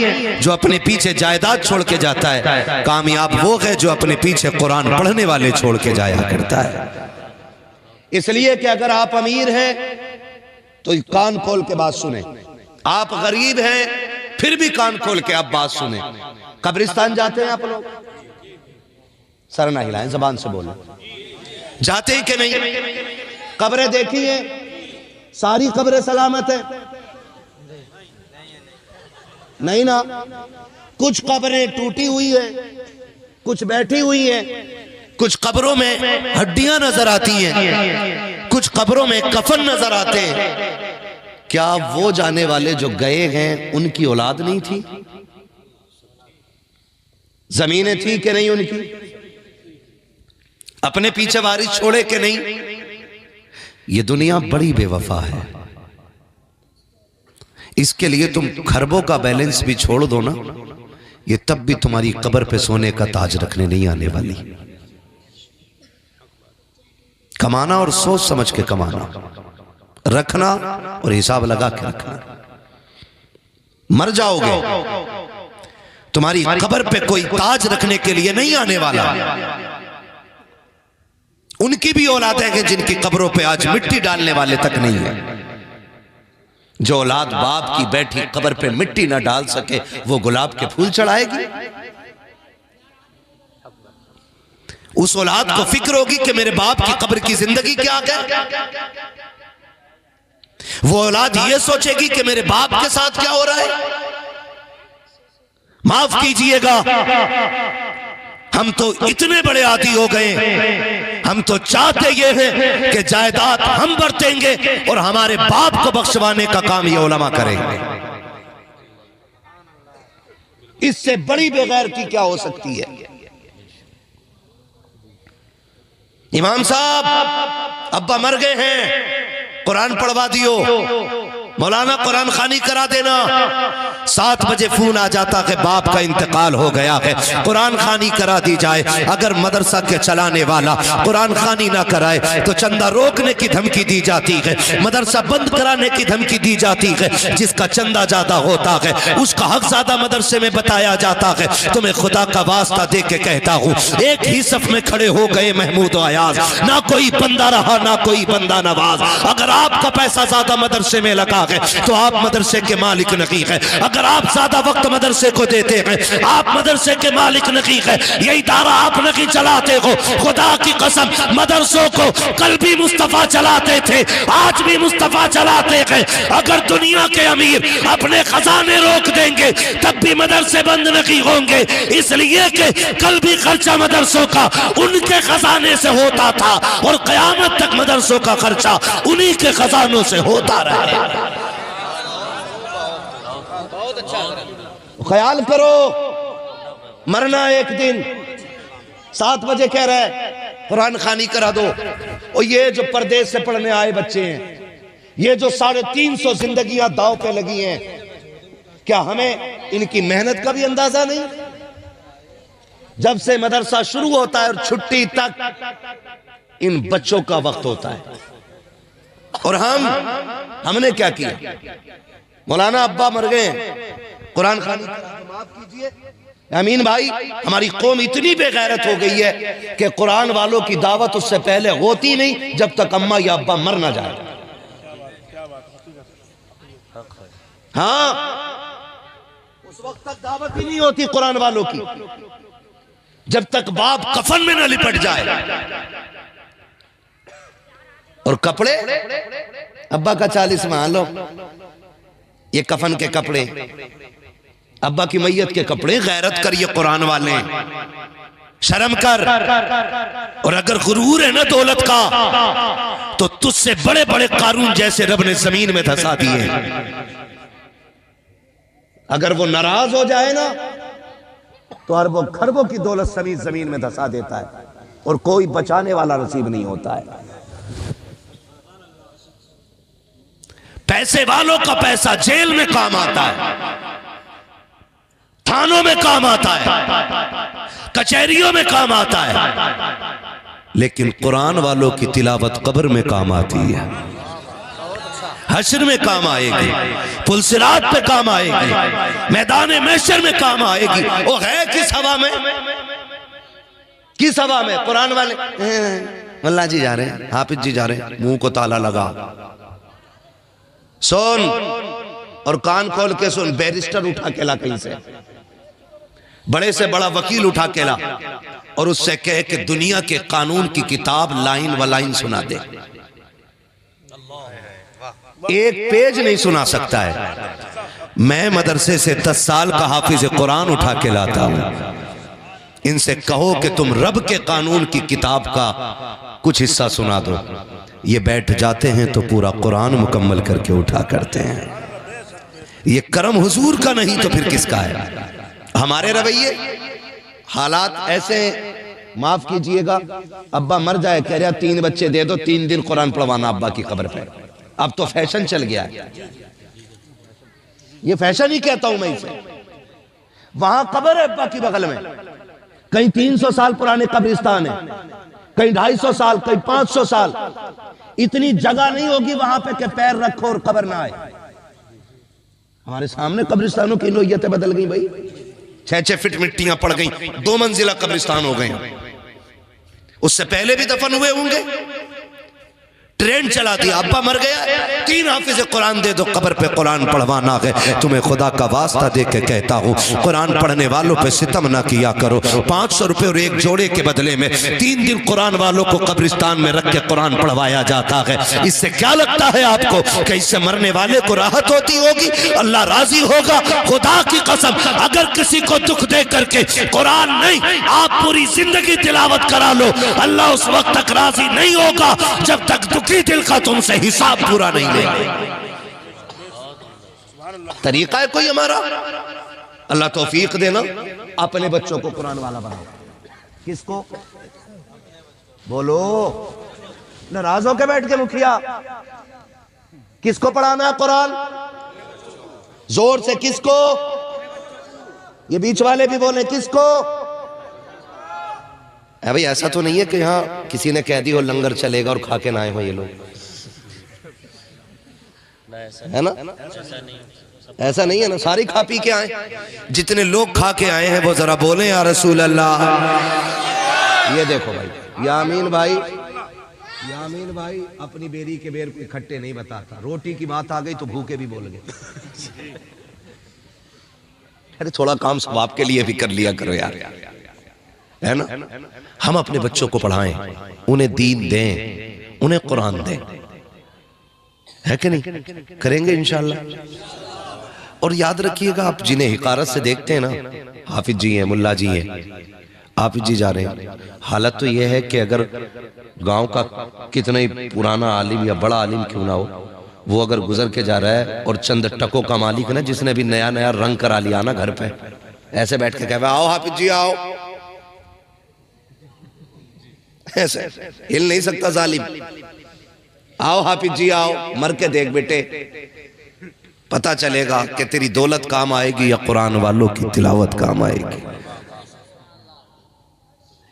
ہے جو اپنے پیچھے جائیداد چھوڑ کے جاتا ہے، کامیاب وہ ہے جو اپنے پیچھے قرآن پڑھنے والے چھوڑ کے جایا کرتا ہے۔ اس لیے کہ اگر آپ امیر ہیں تو کان کھول کے بات سنیں، آپ غریب ہیں پھر بھی کان کھول کے آپ بات سنیں۔ قبرستان جاتے ہیں آپ لوگ؟ سر نہ ہلائیں، زبان سے بولیں، جاتے ہیں کہ نہیں؟ قبریں دیکھی ہیں؟ ساری قبریں سلامت ہیں؟ نہیں نا، کچھ قبریں ٹوٹی ہوئی ہیں، کچھ بیٹھی ہوئی ہیں، کچھ قبروں میں ہڈیاں نظر آتی ہیں، کچھ قبروں میں کفن نظر آتے ہیں۔ کیا وہ جانے والے جو گئے ہیں ان کی اولاد نہیں تھی؟ زمینیں تھی کہ نہیں ان کی؟ اپنے پیچھے وارث چھوڑے کہ نہیں؟ یہ دنیا بڑی بے وفا ہے، اس کے لیے تم خربوں کا بیلنس بھی چھوڑ دو نا، یہ تب بھی تمہاری قبر پہ سونے کا تاج رکھنے نہیں آنے والی۔ کمانا اور سوچ سمجھ کے کمانا، رکھنا اور حساب لگا کے رکھنا۔ مر جاؤ گے، تمہاری قبر پہ کوئی تاج رکھنے کے لیے نہیں آنے والا۔ ان کی بھی اولادیں ہیں جن کی قبروں پہ آج مٹی ڈالنے والے تک نہیں ہیں۔ جو اولاد باپ کی بیٹھی قبر پہ مٹی نہ ڈال سکے وہ گلاب کے پھول چڑھائے گی؟ اس اولاد کو فکر ہوگی کہ میرے باپ کی قبر کی زندگی کیا ہے؟ وہ اولاد یہ سوچے گی کہ میرے باپ کے ساتھ کیا ہو رہا ہے؟ معاف کیجئے گا، ہم تو اتنے بڑے عادی ہو گئے، ہم تو چاہتے یہ ہیں کہ جائیداد ہم برتیں گے اور ہمارے باپ کو بخشوانے کا کام یہ علماء کریں گے۔ اس سے بڑی بے غیرتی کیا ہو سکتی ہے؟ امام صاحب ابا مر گئے ہیں، قرآن پڑھوا دیو، مولانا قرآن خوانی کرا دینا۔ 7 بجے فون آ جاتا کہ باپ کا انتقال ہو گیا ہے، قرآن خوانی کرا دی جائے۔ اگر مدرسہ کے چلانے والا قرآن خوانی نہ کرائے تو چندہ روکنے کی دھمکی دی جاتی ہے، مدرسہ بند کرانے کی دھمکی دی جاتی ہے۔ جس کا چندہ زیادہ ہوتا ہے اس کا حق زیادہ مدرسے میں بتایا جاتا ہے۔ تمہیں خدا کا واسطہ دے کے کہتا ہوں، ایک ہی صف میں کھڑے ہو گئے محمود و ایاز، نہ کوئی بندہ رہا نہ کوئی بندہ نواز۔ اگر آپ کا پیسہ زیادہ مدرسے میں لگا ہے تو آپ مدرسے کے مالک نہیں ہے، اگر آپ زیادہ وقت مدرسے کو دیتے ہیں آپ مدرسے کے مالک نہیں ہے۔ یہ ادارہ آپ نہیں چلاتے ہو، خدا کی قسم مدرسوں کو کل بھی مصطفیٰ چلاتے تھے، آج بھی مصطفیٰ چلاتے ہیں۔ اگر دنیا کے امیر اپنے خزانے روک دیں گے تب بھی مدرسے بند نہیں ہوں گے، اس لیے کہ کل بھی خرچہ مدرسوں کا ان کے خزانے سے ہوتا تھا اور قیامت تک مدرسوں کا خرچہ انہی کے خزانوں سے ہوتا رہے گا۔ خیال کرو، مرنا ایک دن۔ 7 بجے کہہ رہا ہے قرآن خوانی کرا دو، اور یہ جو پردیس سے پڑھنے آئے بچے ہیں، یہ جو 350 زندگیاں داؤ پہ لگی ہیں، کیا ہمیں ان کی محنت کا بھی اندازہ نہیں؟ جب سے مدرسہ شروع ہوتا ہے اور چھٹی تک ان بچوں کا وقت ہوتا ہے، اور ہم نے کیا کیا؟ مولانا ابا مر گئے ہیں، قرآن خوانی معاف کیجئے امین بھائی، ہماری قوم اتنی بے غیرت ہو گئی ہے کہ قرآن والوں کی دعوت اس سے پہلے ہوتی نہیں جب تک اماں یا ابا مر نہ جائے۔ ہاں، اس وقت تک دعوت ہی نہیں ہوتی قرآن والوں کی جب تک باپ کفن میں نہ لپٹ جائے۔ اور کپڑے ابا کا 40واں لو، یہ کفن کے کپڑے، ابا کی میت کے کپڑے۔ غیرت کر، یہ قرآن والے شرم کر۔ اور اگر غرور ہے نا دولت کا تو تجھ سے بڑے بڑے قارون جیسے رب نے زمین میں دھسا دیے۔ اگر وہ ناراض ہو جائے نا تو اربوں خربوں کی دولت سمیت زمین میں دھسا دیتا ہے اور کوئی بچانے والا نصیب نہیں ہوتا ہے۔ پیسے والوں کا پیسہ جیل میں کام آتا ہے، تھانوں میں کام آتا ہے، کچہریوں میں کام آتا ہے، لیکن قرآن والوں کی تلاوت قبر میں کام آتی ہے۔ حشر میں کام آئے گی، پل صراط پہ کام آئے گی، میدان محشر میں کام آئے گی۔ وہ ہے کس ہوا میں؟ کس ہوا میں؟ قرآن والے اللہ جی جا رہے ہیں، حافظ جی جا رہے ہیں، منہ کو تالا لگا، سن اور کان کھول کے سن، بیرسٹر اٹھا کے لا کہیں سے، بڑے سے بڑا وکیل اٹھا کے لا، اور اس سے کہے کہ دنیا کے قانون کی کتاب لائن و لائن سنا دے۔ ایک پیج نہیں سنا سکتا ہے۔ میں مدرسے سے 10 سال کا حافظ قرآن اٹھا کے لاتا ہوں، ان سے کہو کہ تم رب کے قانون کی کتاب کا کچھ حصہ سنا دو، یہ بیٹھ جاتے ہیں تو پورا قرآن مکمل کر کے اٹھا کرتے ہیں۔ یہ کرم حضور کا نہیں تو پھر کس کا ہے؟ ہمارے رویے حالات ایسے ہیں، معاف کیجئے گا، ابا مر جائے کہہ رہا 3 بچے دے دو، 3 دن قرآن پڑھوانا ابا کی قبر پہ۔ اب تو فیشن چل گیا ہے، یہ فیشن ہی کہتا ہوں میں اسے۔ وہاں قبر ہے ابا کی بغل میں، کہیں 300 سال پرانے قبرستان ہیں، کہیں 250 سال، کہیں 500 سال، اتنی جگہ نہیں ہوگی وہاں پہ کہ پیر رکھو اور قبر نہ آئے۔ ہمارے سامنے قبرستانوں کی نوعیتیں بدل گئی بھائی، 6 فٹ مٹیاں پڑ گئیں، 2 منزلہ قبرستان ہو گئے، اس سے پہلے بھی دفن ہوئے ہوں گے۔ ٹرین چلا دیا، ابا مر گیا، 3 حافظ قرآن دے دو، قبر پہ قرآن پڑھوانا ہے۔ تمہیں خدا کا واسطہ دے کے کہتا ہوں، قرآن پڑھنے والوں پہ ستم نہ کیا کرو۔ 500 روپے اور 1 جوڑے کے بدلے میں 3 دن قرآن والوں کو قبرستان میں رکھ کے قرآن پڑھوایا جاتا ہے۔ اس سے کیا لگتا ہے آپ کو کہ اس سے مرنے والے کو راحت ہوتی ہوگی؟ اللہ راضی ہوگا؟ خدا کی قسم اگر کسی کو دکھ دے کر کے قرآن نہیں، آپ پوری زندگی تلاوت کرا لو، اللہ اس وقت تک راضی نہیں ہوگا جب تک دل کا تم سے حساب پورا نہیں لے گا۔ طریقہ ہے کوئی ہمارا؟ اللہ توفیق دینا، اپنے بچوں کو قرآن والا بناؤ۔ کس کو؟ بولو، ناراض ہو کے بیٹھ کے مکھیا، کس کو پڑھانا ہے قرآن؟ زور سے کس کو؟ یہ بیچ والے بھی بولیں کس کو؟ بھئی ایسا تو نہیں ہے کہ یہاں کسی نے کہہ دی ہو لنگر چلے گا اور کھا کے نہ آئے ہو یہ لوگ، ہے نا؟ ایسا نہیں ہے نا، ساری کھا پی کے آئے۔ جتنے لوگ کھا کے آئے ہیں وہ ذرا بولیں یا رسول اللہ۔ یہ دیکھو بھائی، یامین بھائی اپنی بیری کے بیر کوئی کھٹے نہیں بتاتا، روٹی کی بات آ گئی تو بھوکے بھی بول گئے۔ ارے تھوڑا کام ثواب کے لیے بھی کر لیا کرو یار، ہے نا؟ ہم اپنے بچوں کو پڑھائیں، انہیں دین دیں، انہیں قرآن دیں، ہے کہ نہیں؟ کریں گے انشاءاللہ۔ اور یاد رکھیے گا، آپ جنہیں حقارت سے دیکھتے ہیں نا، حافظ جی ہیں، ملا جی ہیں، حافظ جی جا رہے ہیں، حالت تو یہ ہے کہ اگر گاؤں کا کتنا ہی پرانا عالم یا بڑا عالم کیوں نہ ہو، وہ اگر گزر کے جا رہا ہے اور چند ٹکوں کا مالک نا، جس نے بھی نیا رنگ کرا لیا نا گھر پہ، ایسے بیٹھ کے کہہ آؤ حافظ جی آؤ، ایسے ہل نہیں سکتا ظالم، آؤ حافظ جی آؤ، مر کے دیکھ بیٹے، پتہ چلے گا کہ تیری دولت کام آئے گی یا قرآن والوں کی تلاوت کام آئے گی۔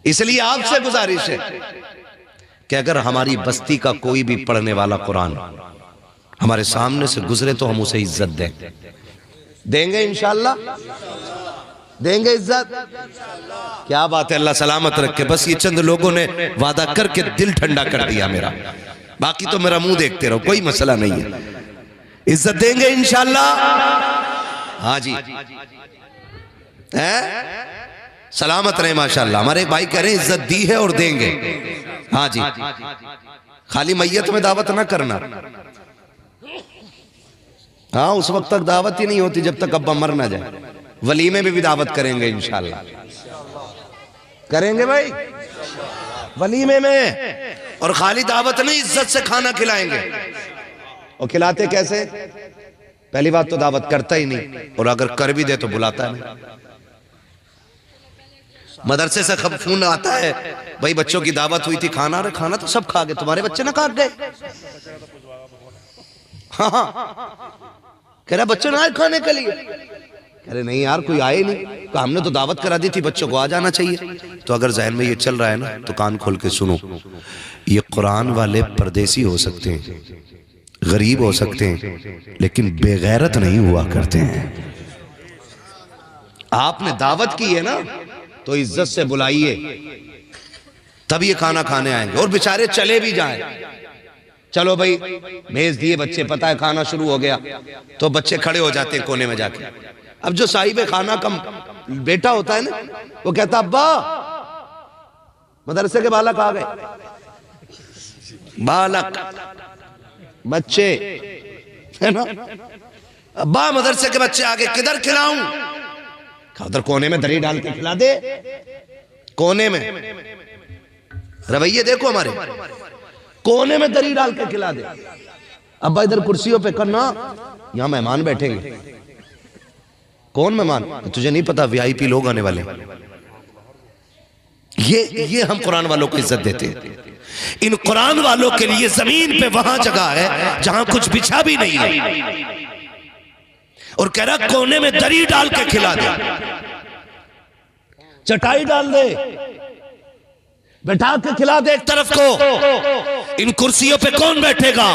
اس لیے آپ سے گزارش ہے کہ اگر ہماری بستی کا کوئی بھی پڑھنے والا قرآن ہمارے سامنے سے گزرے تو ہم اسے عزت دیں، دیں گے انشاءاللہ، دیں گے عزت۔ کیا بات ہے، اللہ سلامت رکھے۔ بس یہ چند لوگوں نے وعدہ کر کے دل ٹھنڈا کر دیا میرا، باقی تو میرا منہ دیکھتے رہو، کوئی مسئلہ نہیں ہے، عزت دیں گے انشاءاللہ۔ ہاں جی، سلامت رہے ماشاءاللہ۔ ہمارے بھائی کہہ رہے ہیں عزت دی ہے اور دیں گے۔ ہاں جی، خالی میت میں دعوت نہ کرنا، ہاں اس وقت تک دعوت ہی نہیں ہوتی جب تک ابا مر نہ جائے۔ ولیمے میں بھی دعوت کریں گے انشاءاللہ، کریں گے بھائی ولیمے میں، اور خالی دعوت نہیں، عزت سے کھانا کھلائیں گے۔ اور کھلاتے کیسے؟ پہلی بات تو دعوت کرتا ہی نہیں، اور اگر کر بھی دے تو بلاتا نہیں۔ مدرسے سے فون آتا ہے، بھائی بچوں کی دعوت ہوئی تھی، کھانا رہے، کھانا تو سب کھا گئے، تمہارے بچے نہ کھا گئے؟ ہاں کہہ رہا بچے نہ آئے کھانے کے لیے، کہہ رہے نہیں یار کوئی آئے نہیں، کہ ہم نے تو دعوت کرا دی تھی، بچوں کو آ جانا چاہیے۔ تو اگر ذہن میں یہ چل رہا ہے نا تو کان کھول کے سنو، یہ قرآن والے پردیسی ہو سکتے ہیں، غریب ہو سکتے ہیں لیکن بے غیرت نہیں ہوا کرتے ہیں۔ آپ نے دعوت کی ہے نا تو عزت سے بلائیے، تب یہ کھانا کھانے آئیں گے۔ اور بیچارے چلے بھی جائیں، چلو بھائی بھیج دیے بچے، پتہ ہے کھانا شروع ہو گیا تو بچے کھڑے ہو جاتے ہیں کونے میں جا کے۔ اب جو صاحب خانہ کا بیٹا ہوتا ہے نا وہ کہتا ابا مدرسے کے بالک آ گئے، بالک بچے ہے نا، ابا مدرسے کے بچے آگے، کدھر کھلاؤں؟ ادھر کونے میں دری ڈال کے کھلا دے، کونے میں۔ رویے دیکھو ہمارے، کونے میں دری ڈال کے کھلا دے۔ ابا ادھر کرسیوں پہ کرنا، یہاں مہمان بیٹھیں گے۔ کون مہمان؟ تجھے نہیں پتا، وی آئی پی لوگ آنے والے۔ یہ ہم قرآن والوں کو عزت دیتے ہیں۔ ان قرآن والوں کے لیے زمین پہ وہاں جگہ ہے جہاں کچھ بچھا بھی نہیں ہے، اور کہہ رہا کونے میں دری ڈال کے کھلا دے، چٹائی ڈال دے، بیٹھا کے کھلا دے ایک طرف کو۔ ان کرسیوں پہ کون بیٹھے گا؟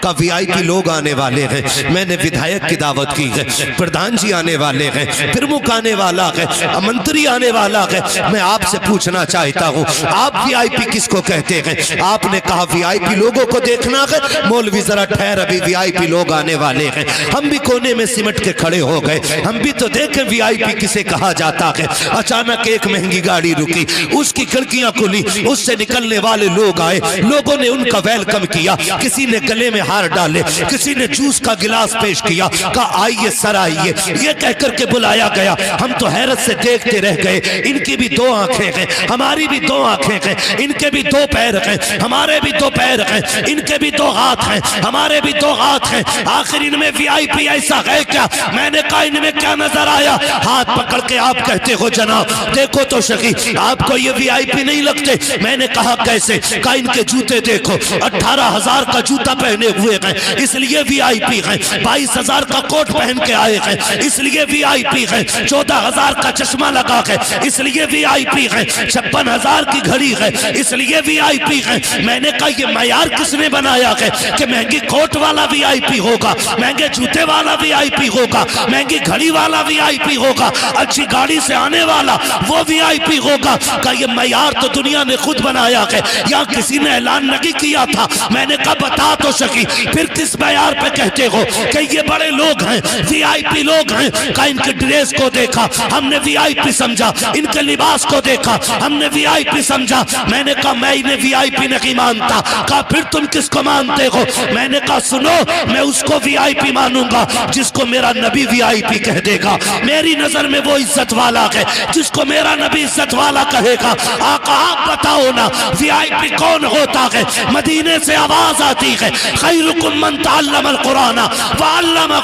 کہ وی آئی پی لوگ آنے والے ہیں، میں نے ودھایک کی دعوت کی ہے، پردھان جی آنے والے ہیں، پرمکھ آنے والا ہے، منتری آنے والا ہے۔ میں آپ سے پوچھنا چاہتا ہوں آپ وی آئی پی کس کو کہتے ہیں؟ آپ نے کہا وی آئی پی لوگوں کو دیکھنا ہے، مولوی ذرا ٹھہر، ابھی وی آئی پی لوگ آنے والے ہیں۔ ہم بھی کونے میں سمٹ کے کھڑے ہو گئے، ہم بھی تو دیکھیں وی آئی پی کسے کہا جاتا ہے۔ اچانک ایک مہنگی گاڑی رکی، اس کی کھڑکیاں کھلی، اس سے نکلنے والے لوگ آئے، لوگوں نے ان کا ویلکم کیا، کسی نے گلے میں ہار ڈالے، کسی نے جوس کا گلاس پیش کیا، کہا آئیے سر آئیے، یہ کہہ کر کے بلایا گیا۔ ہم تو حیرت سے دیکھتے رہ گئے، ان کی بھی دو آنکھیں ہیں، ہماری بھی دو آنکھیں ہیں، ان کے بھی دو پیر ہیں، ہمارے بھی دو پیر ہیں، ان کے بھی دو ہاتھ ہیں، ہمارے بھی دو ہاتھ ہیں، آخر ان میں وی آئی پی ایسا ہے کیا؟ میں نے کہا ان میں کیا نظر آیا؟ ہاتھ پکڑ کے آپ کہتے ہو جناب دیکھو تو شکی آپ کو یہ وی آئی پی نہیں لگتے؟ میں نے کہا کیسے؟ کہا ان کے جوتے دیکھو، 18,000 کا جوتا پہنے ہوئے ہیں اس لیے وی آئی پی ہیں، 22,000 کا کوٹ پہن کے آئے ہیں اس لیے وی آئی پی ہیں، 14,000 کا چشمہ لگا ہے اس لیے وی آئی پی ہیں، 56,000 کی گھڑی ہے اس لیے وی آئی پی ہیں۔ میں نے کہا یہ معیار کس نے بنایا ہے کہ مہنگی کوٹ والا وی آئی پی ہوگا، مہنگے جوتے والا وی آئی پی ہوگا، مہنگی گھڑی والا وی آئی پی ہوگا، اچھی گاڑی سے آنے والا وہ وی آئی پی ہوگا؟ کہ یہ معیار تو دنیا نے خود بنایا ہے، یا کسی نے اعلان نہیں کیا تھا؟ میں نے کہا بتا تو سکی پھر کس معیار پہ کہتے ہو کہ یہ بڑے لوگ ہیں، وی آئی پی لوگ ہیں؟ کہ ان کے ڈریس کو دیکھا ہم نے وی آئی پی سمجھا، ان کے لباس کو دیکھا ہم نے وی آئی پی سمجھا۔ میں نے کہا میں انہیں وی آئی پی نہیں مانتا۔ کہا پھر تم کس کو مانتے ہو؟ میں نے کہا سنو میں اس کو وی آئی پی مانوں گا جس کو میرا نبی وی آئی پی کہہ دے گا، میری نظر میں وہ عزت والا ہے جس کو میرا نبی عزت والا کہے گا۔ آقا آپ بتاؤ نا وی آئی پی کون ہوتا ہے؟ مدینے سے آواز آتی ہے خیرکم من تعلم القرآن وعلمہ،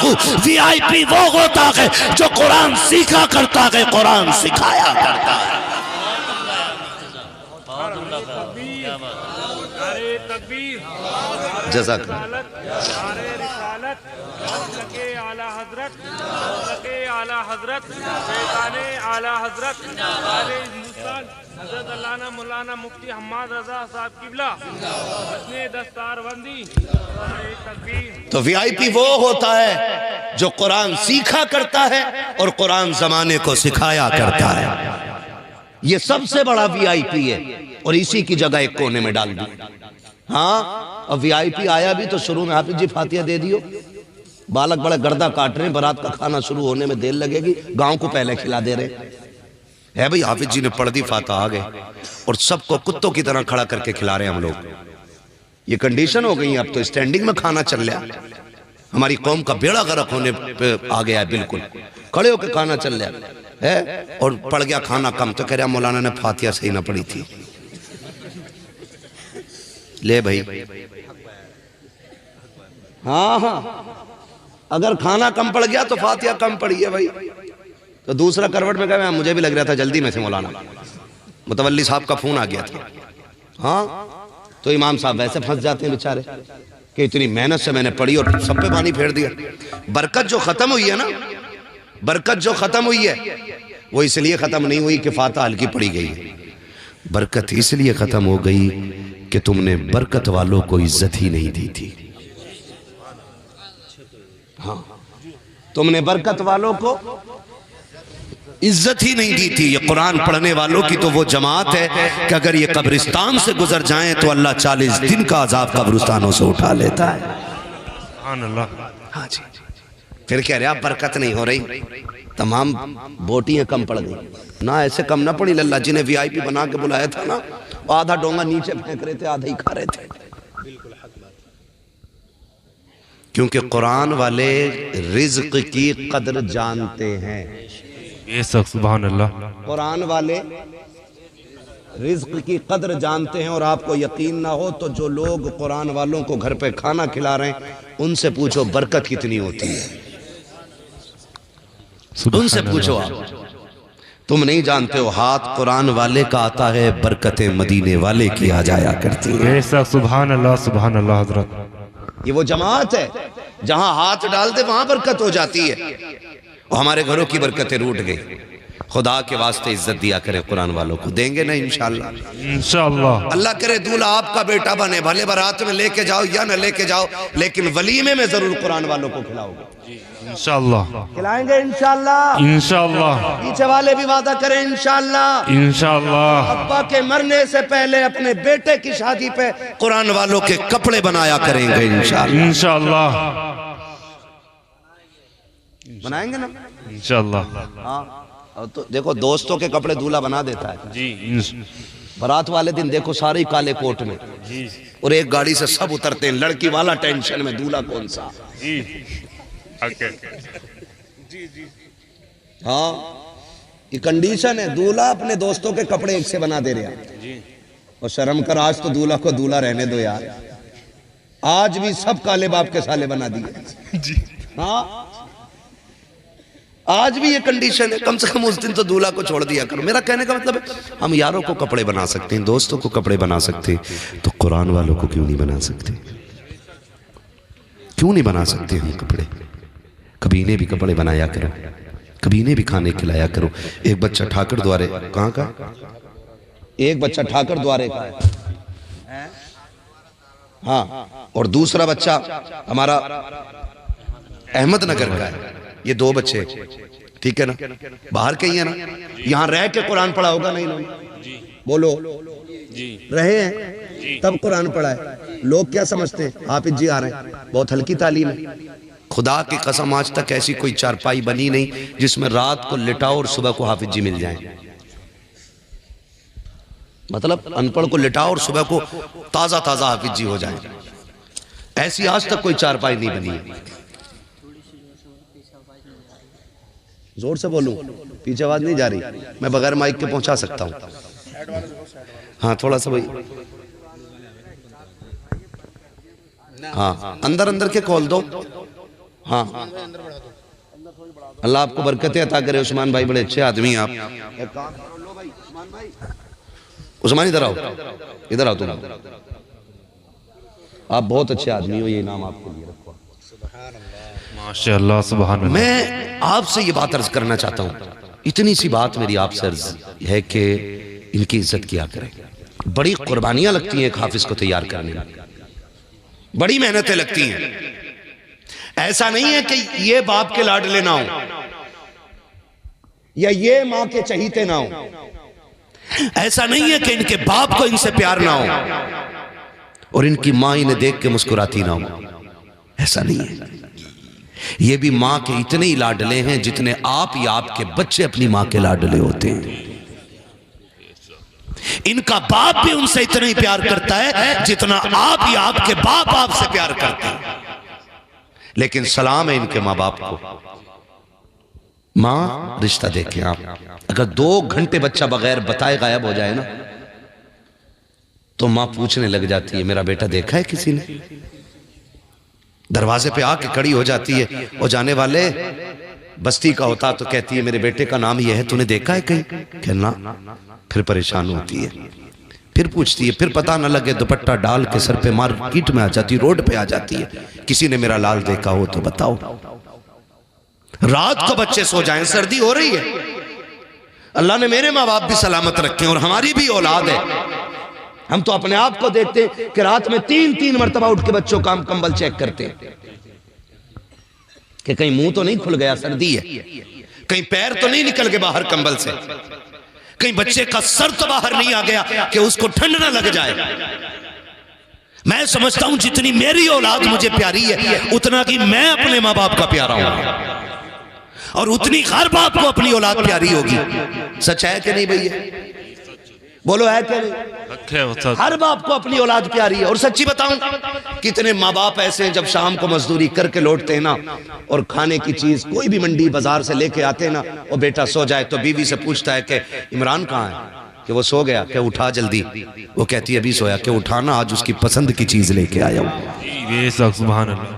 وی آئی پی وہ ہوتا ہے جو قرآن سیکھا کرتا ہے، قرآن سکھایا کرتا ہے۔ جزاک حضرت علامہ مولانا مفتی حماد رضا صاحب قبلہ اپنے دستار بندی۔ تو وی آئی پی وہ ہوتا ہے جو قرآن سیکھا کرتا ہے اور قرآن زمانے کو سکھایا کرتا ہے، یہ سب سے بڑا وی آئی پی ہے، اور اسی کی جگہ ایک کونے میں ڈال دی۔ ہاں اب وی آئی پی آیا بھی تو شروع میں حافظ جی فاتحہ دے دیو، بالک بڑے گردہ کاٹ رہے ہیں، برات کا کھانا شروع ہونے میں دیر لگے گی، گاؤں کو پہلے کھلا دے رہے ہے بھئی حافظ جی نے پڑھ دی فاتحہ آگے، اور سب کو کتوں کی طرح کھڑا کر کے کھلا رہے ہیں ہم لوگ۔ یہ کنڈیشن ہو گئی ہے، اب تو اسٹینڈنگ میں کھانا چل لیا، ہماری قوم کا بیڑا غرق ہونے پہ آ گیا ہے، بالکل کھڑے ہو کے کھانا چل لیا ہے، اور پڑھ گیا کھانا کم تو کہہ رہا مولانا نے فاتحہ صحیح نہ پڑھی تھی۔ لے بھائی ہاں اگر کھانا کم پڑ گیا تو فاتحہ کم پڑھی ہے بھائی۔ تو دوسرا کروٹ میں کہا مجھے بھی لگ رہا تھا جلدی میں سے مولانا متولی صاحب کا فون آ گیا تھا، ہاں تو امام صاحب ویسے پھنس جاتے ہیں بیچارے کہ اتنی محنت سے میں نے پڑھی اور سب پہ پانی پھیر دیا۔ برکت جو ختم ہوئی ہے نا، برکت جو ختم ہوئی ہے وہ اس لیے ختم نہیں ہوئی کہ فاتحہ ہلکی پڑھی گئی ہے، برکت اس لیے ختم ہو گئی کہ تم نے برکت والوں کو عزت ہی نہیں دی تھی۔ ہاں تم نے برکت والوں کو عزت ہی نہیں دی تھی. یہ قرآن پڑھنے والوں کی تو وہ جماعت ہے کہ اگر یہ قبرستان سے گزر جائیں تو اللہ 40 دن کا عذاب قبرستانوں سے اٹھا لیتا ہے. سبحان اللہ. ہاں جی. پھر کہہ رہے آپ برکت نہیں ہو رہی, تمام بوٹیاں کم پڑ گئی. نہ ایسے کم نہ پڑی, اللہ جنہیں وی آئی پی بنا کے بلایا تھا نا, آدھا ڈونگا نیچے پھینک رہے تھے, آدھا ہی کھا رہے تھے. کیونکہ قرآن والے رزق کی قدر جانتے ہیں. یہ سبحان اللہ. قرآن والے رزق کی قدر جانتے ہیں. اور آپ کو یقین نہ ہو تو جو لوگ قرآن والوں کو گھر پہ کھانا کھلا رہے ہیں ان سے پوچھو برکت کتنی ہوتی ہے. ان سے پوچھو. آپ تم نہیں جانتے ہو, ہاتھ قرآن والے کا آتا ہے, برکتیں مدینے والے کی آ جایا کرتی ہیں. سبحان اللہ. سبحان اللہ حضرت. یہ وہ جماعت ہے جہاں ہاتھ ڈال دے وہاں برکت ہو جاتی ہے. اور ہمارے گھروں کی برکتیں روٹ گئی. خدا کے واسطے عزت دیا کرے قرآن والوں کو. دیں گے نا انشاءاللہ. انشاءاللہ. اللہ کرے دولہا آپ کا بیٹا بنے, بھلے برات میں لے کے جاؤ یا نہ لے کے جاؤ, لیکن ولیمے میں ضرور قرآن والوں کو کھلاؤ گے. انشاءاللہ. کھلائیں گے انشاءاللہ. انشاءاللہ. پیچھے والے بھی وعدہ کریں انشاءاللہ. انشاءاللہ. ابا کے مرنے سے پہلے اپنے بیٹے کی شادی پہ قرآن والوں کے کپڑے بنایا کریں گے انشاءاللہ. انشاءاللہ. بنائیں گے نا انشاءاللہ. ہاں. تو دیکھو دوستوں کے کپڑے دولہا بنا دیتا ہے. جی. برات والے دن دیکھو سارے کالے کوٹ میں, اور ایک گاڑی سے سب اترتے ہیں, لڑکی والا ٹینشن میں دولہا کون سا. جی. ہاں یہ کنڈیشن ہے. دولہا اپنے دوستوں کے کپڑے ایک سے بنا دے رہا ہے. اور شرم کر, آج تو دولہا کو دولہا رہنے دو یار. آج بھی سب کالے باپ کے سالے بنا دیے. ہاں آج بھی یہ کنڈیشن ہے. کم سے کم اس دن تو دولہا کو چھوڑ دیا کرو. میرا کہنے کا مطلب ہے ہم یاروں کو کپڑے بنا سکتے ہیں, دوستوں کو کپڑے بنا سکتے ہیں, تو قرآن والوں کو کیوں نہیں بنا سکتے؟ کیوں نہیں بنا سکتے ہم کپڑے؟ کبھی انہیں بھی کپڑے بنایا کرو, کبھی انہیں بھی کھانے کھلایا کرو. ایک بچہ ٹھاکر دوارے کہاں کا, ایک بچہ ٹھاکر دوارے کا ہے, ہاں, اور دوسرا بچہ ہمارا احمد نگر کا ہے. یہ 2 بچے, ٹھیک ہے نا, باہر کے ہی ہیں نا. یہاں رہ کے قرآن پڑھا ہوگا نہیں انہوں نے؟ بولو. رہے ہیں تب قرآن پڑھا ہے. لوگ کیا سمجھتے ہیں حافظ جی آ رہے ہیں, بہت ہلکی تعلیم ہے. خدا کی قسم آج تک ایسی کوئی چارپائی بنی نہیں جس میں رات کو لٹاؤ اور صبح کو حافظ جی مل جائیں. مطلب ان پڑھ کو لٹاؤ اور صبح کو تازہ تازہ حافظ جی ہو جائیں. ایسی آج تک کوئی چارپائی نہیں بنی ہے. زور سے بولوں, پیچھے آواز نہیں جا رہی, میں بغیر مائک کے پہنچا سکتا ہوں. ہاں تھوڑا سا بھائی, ہاں اندر اندر کے کھول دو. ہاں اللہ آپ کو برکتیں عطا کرے. عثمان بھائی بڑے اچھے آدمی ہیں آپ. عثمان ادھر آؤ, ادھر آؤ تم. آپ بہت اچھے آدمی ہو, یہ انعام آپ کے لیے رکھو. ماشاءاللہ. سبحان اللہ. میں آپ سے یہ بات عرض کرنا چاہتا ہوں, اتنی سی بات میری آپ سے عرض ہے کہ ان کی عزت کیا کریں. بڑی قربانیاں لگتی ہیں ایک حافظ کو تیار کرنے میں, بڑی محنتیں لگتی ہیں. ایسا نہیں ہے کہ یہ باپ کے لاڈلے نہ ہوں یا یہ ماں کے چہیتے نہ ہوں. ایسا نہیں ہے کہ ان کے باپ کو ان سے پیار نہ ہو اور ان کی ماں انہیں دیکھ کے مسکراتی نہ ہو. ایسا نہیں ہے. یہ بھی ماں کے اتنے ہی لاڈلے ہیں جتنے آپ یا آپ کے بچے اپنی ماں کے لاڈلے ہوتے ہیں. ان کا باپ بھی ان سے اتنا ہی پیار کرتا ہے جتنا آپ یا آپ کے باپ آپ سے پیار کرتے ہیں. لیکن سلام ہے ان کے ماں باپ کو. ماں رشتہ دیکھیں آپ, اگر 2 گھنٹے بچہ بغیر بتائے غائب ہو جائے نا تو ماں پوچھنے لگ جاتی ہے میرا بیٹا دیکھا ہے کسی نے. دروازے پہ آ کے کھڑی ہو جاتی ہے, اور جانے والے بستی کا ہوتا تو کہتی ہے میرے بیٹے کا نام یہ ہے, تو نے دیکھا ہے کہیں؟ کہنا. پھر پریشان ہوتی ہے, پھر پوچھتی ہے, پھر پتہ نہ لگے دوپٹہ ڈال کے سر پہ مارکیٹ میں آ جاتی, روڈ پہ آ جاتی ہے, کسی نے میرا لال دیکھا ہو تو بتاؤ. رات کو بچے سو جائیں, سردی ہو رہی ہے, اللہ نے میرے ماں باپ بھی سلامت رکھے اور ہماری بھی اولاد ہے. ہم تو اپنے آپ کو دیکھتے کہ رات میں 3 مرتبہ اٹھ کے بچوں کا کمبل چیک کرتے. کہ کہیں منہ تو نہیں کھل گیا، سردی ہے، کہیں پیر تو نہیں نکل گئے باہر کمبل سے، کہیں بچے کا سر تو باہر نہیں آ گیا کہ اس کو ٹھنڈ نہ لگ جائے۔ میں سمجھتا ہوں جتنی میری اولاد مجھے پیاری ہے اتنا کہ میں اپنے ماں باپ کا پیارا ہوں، اور اتنی ہر باپ کو اپنی اولاد پیاری ہوگی۔ سچ ہے کہ نہیں بھئی؟ بولو ہے کہ نہیں؟ ہر باپ کو اپنی اولاد پیاری ہے۔ اور سچی بتاؤں، کتنے ماں باپ ایسے ہیں جب شام کو مزدوری کر کے لوٹتے ہیں نا، اور کھانے کی چیز کوئی بھی منڈی بازار سے لے کے آتے ہیں نا، اور بیٹا سو جائے تو بیوی سے پوچھتا ہے کہ عمران کہاں ہے؟ کہ وہ سو گیا، کہ اٹھا جلدی۔ وہ کہتی ہے ابھی سویا، کہ اٹھانا، آج اس کی پسند کی چیز لے کے آیا ہوں، سبحان اللہ،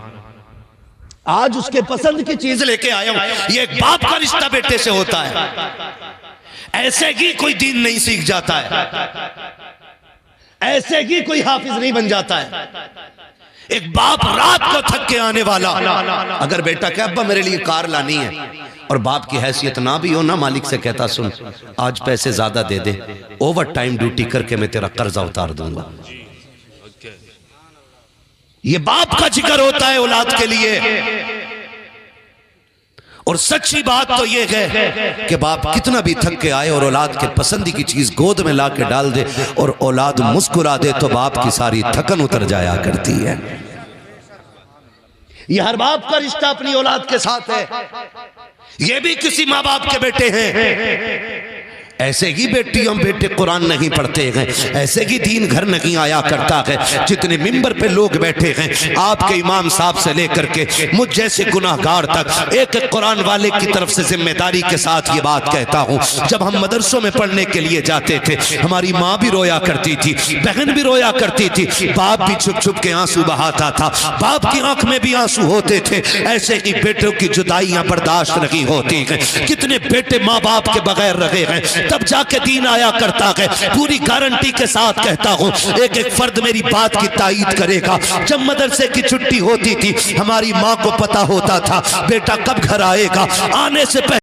آج اس کے پسند کی چیز لے کے آیا ہوں۔ یہ ایک باپ کا رشتہ بیٹے سے ہوتا ہے۔ ایسے ہی کوئی دین نہیں سیکھ جاتا ہے، ایسے ہی کوئی حافظ نہیں بن جاتا ہے۔ ایک باپ رات کو تھک کے آنے والا، اگر بیٹا کہ ابا میرے لیے کار لانی ہے، اور باپ کی حیثیت نہ بھی ہو نا، مالک سے کہتا سن آج پیسے زیادہ دے دے، اوور ٹائم ڈیوٹی کر کے میں تیرا قرضہ اتار دوں گا۔ یہ باپ کا جگر ہوتا ہے اولاد کے لیے۔ اور سچی بات تو یہ ہے کہ باپ کتنا بھی تھک کے آئے اور اولاد کے پسندی کی چیز گود میں لا کے ڈال دے اور اولاد مسکرا دے تو باپ کی ساری تھکن اتر جایا کرتی ہے۔ یہ ہر باپ کا رشتہ اپنی اولاد کے ساتھ ہے۔ یہ بھی کسی ماں باپ کے بیٹے ہیں، ایسے ہی بیٹیوں بیٹے قرآن نہیں پڑھتے ہیں، ایسے ہی دین گھر نہیں آیا کرتا ہے۔ جتنے ممبر پہ لوگ بیٹھے ہیں، آپ کے امام صاحب سے لے کر کے مجھ جیسے گناہگار تک، ایک ایک قرآن والے کی طرف سے ذمہ داری کے ساتھ یہ بات کہتا ہوں، جب ہم مدرسوں میں پڑھنے کے لیے جاتے تھے، ہماری ماں بھی رویا کرتی تھی، بہن بھی رویا کرتی تھی، باپ بھی چھپ چھپ کے آنسو بہاتا تھا، باپ کی آنکھ میں بھی آنسو ہوتے تھے۔ ایسے ہی بیٹوں کی جدائیاں برداشت نہیں ہوتی ہیں۔ کتنے بیٹے ماں باپ کے بغیر رہے ہیں، تب جا کے دین آیا کرتا ہے۔ پوری گارنٹی کے ساتھ کہتا ہوں، ایک ایک فرد میری بات کی تائید کرے گا۔ جب مدرسے کی چھٹی ہوتی تھی، ہماری ماں کو پتا ہوتا تھا بیٹا کب گھر آئے گا، آنے سے پہلے